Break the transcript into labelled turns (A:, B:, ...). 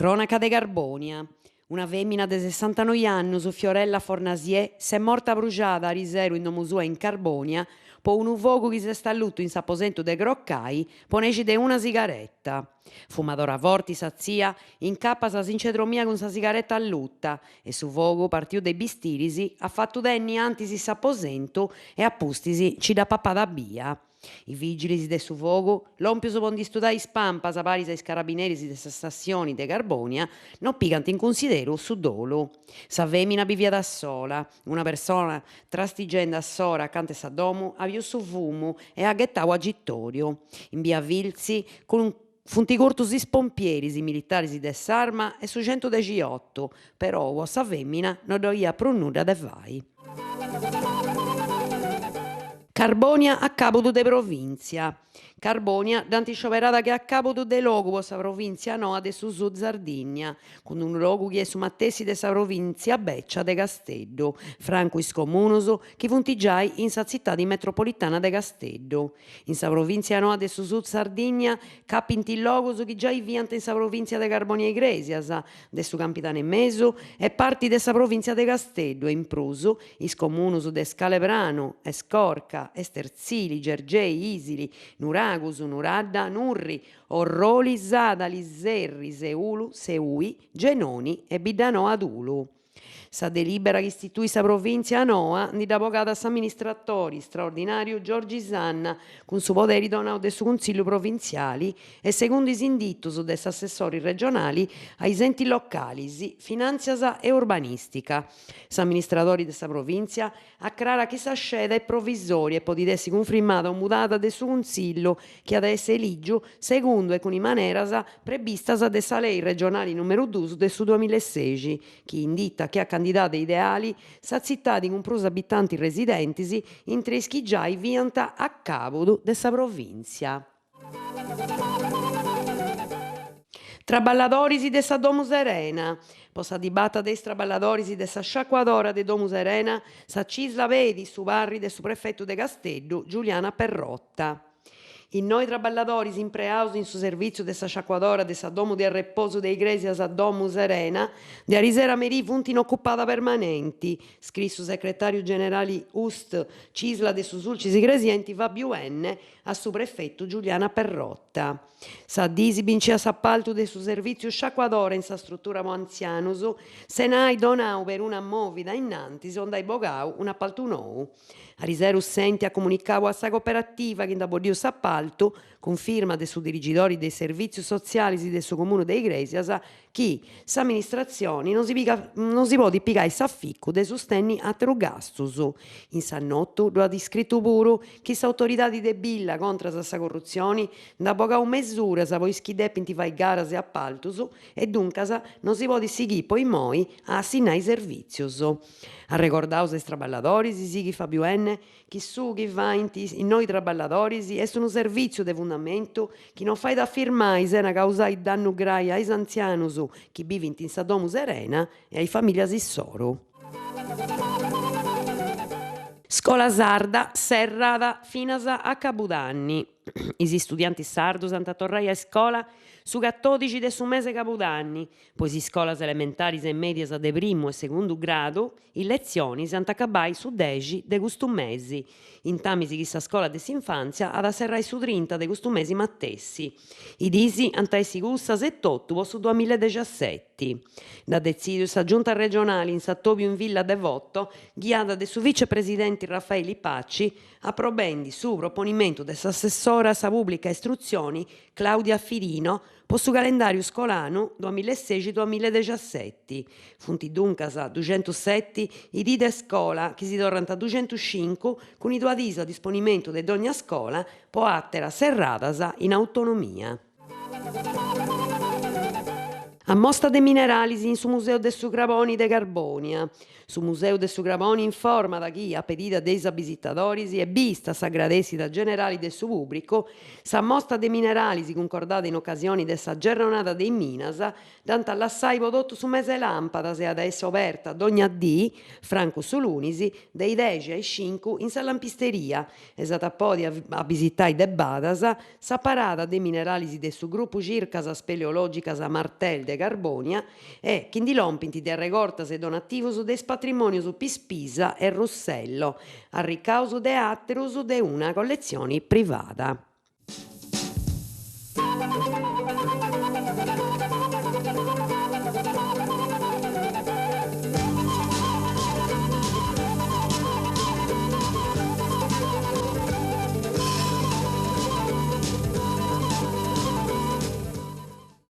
A: Cronaca de Garbonia. Una femmina de 69 anni, Fiorella Fornasier, s'è morta bruciata a Riseru in domu sua in Carbonia po un fuoco che si sta a lutto in s'apposento de Groccai, poneci de una sigaretta. Fumadora forti sazzia, incappa sa sincedromia con sa sigaretta a lutta e su fuoco partiu dei bistirisi, ha fatto denni antisi s'apposento e appustisi ci da pappata via. I vigili de su fuoco, lompius pon istudare spampas a paris ai carabinieri de sa stazione de Carbonia, non pigant in considero su dolo. Sa femina vivia da sola, una persona trastigenda a sora accanto a sa domo, aviu su fumu e ha gettau agittorio. In via Vilzi, con funti cortus is pompieris, i militaris de s'arma e su 118, però sa femina non doia pro nudda de fai. Carbonia a capo de provincia. Carbonia, danti scioperata che a capo de logu sa provincia Noa de su Sud Sardigna, con un logu che è su mattessi de sa provincia Beccia de Casteddu, franco is comunus che funtigiai in sa città di metropolitana de Casteddu. In sa provincia Noa de su Sud Sardigna capinti logus che già viant in sa provincia de Carbonia Iglesias, de su Campitano e Mesu e parti de sa provincia de Casteddu e in prusu is comunus de Scalebrano, Escorca, Esterzili, Gergei, Isili, Nuragus, Nuradda, Nurri, Orroli, Sadali, Serri, Seulu, Seui, Genoni e Biddanò Adulu. Sa delibera che istituì sa provincia a Noa, di da bogata s'amministratori straordinario Giorgi Sanna, con su poderi donau de su consiglio provinciali e secondo is indittus de s'assessori regionali ai enti locali, finanzias e urbanistica. S'amministratori de sa provincia acclara che sa sceda è provvisoria e podit essere confermata o mudata de su consiglio che ad esse eligiu secondo e con i maneras prebistas de sa lei regionale numero 2 de su 2016, che indita che a candidate ideali sa città di comprus abitanti residenti in tres chi già vianta a capo de sa provincia. Traballadores de sa Domus Serena. Po sa dibatta dei traballadores de sa sciacquadora de Domus Serena, sa cisla vedi su barri de su prefetto de Casteddu, Giuliana Perrotta. In noi traballadores impreaus in su servizio de sa sciacquadora de sa domo de reposo de Iglesias a Domus Serena, de arisera meri funti in occupata permanenti, scritto segretario generale Ust Cisla de su sulcis igresienti Fabio N a su prefetto Giuliana Perrotta. Sa disi bincia s'appalto de su servizio sciacquadora in sa struttura mo anzianus, se n'hai donau per una movida innanti, sondai bogau un appalto nou. Ariseru senti a comunicare a sa cooperativa che da bodio s'appalto, con firma de su dirigidori dei servizi sociali del suo comune de Iglesias, che s'amministrazione non si può piegare s'afficco de sostenni atterogastus. In Sannotto lo ha descritto pure che s'autorità de billa contro sa corruzione da bogau mesuras a voi chi depinti fai garas e appaltus e dunque non si può seguire poi moi a assinare i servizios. A ricordare ai traballadores, sì che Fabio N, che su che va in noi traballadores è un servizio di fondamento che non fai da firmare se ne causa il danno grave ai anzianos che vivono in sa Domus Serena e ai famiglie issoro. Scola sarda serrata finas a Capodanni. I studenti sardos han tornare a scuola su 14 de su mese Capodanni, poi si scolas elementari e medias de primo e secondo grado, in lezioni si accabai su 10 de questo mesi. In tamisi chi sa scuola de s'infanzia ad serrai su 30 de questo mesi mattessi. I disi antaisi gusta 78 su 2017. Da decidio sa giunta regionale in Sattobio in Villa Devoto, guiata de su vicepresidente Raffaele Pacci, approbendi su proponimento de s'assessora a sa pubblica istruzioni Claudia Firino po su calendario scolano 2016-2017. Funti duncas 207 i di de scola che si tornano a 205 con i due disi a disponimento de ogni scola po attera serratas in autonomia. A mostra de minerali in su Museo de su Graboni de Carbonia. Su Museo de su Graboni informa da chi a pedida dei visitatori e vista s'aggradesita generali del suo pubblico sa mostra de minerali concordata in occasione dessa giornata dei Minas danta all'assai prodotto su mese lampada se adesso aperta ad ogni dì franco su l'unisi dei 10 ai 5 in sa lampisteria esata poi a visitare de badas sa parata de minerali del suo gruppo circa sa speleologica sa Martel de de Carbonia e chindi lompinti de regortas e donativos des patrimonios Pispisa e Russello, a ricausu de atterus de una collezione privata.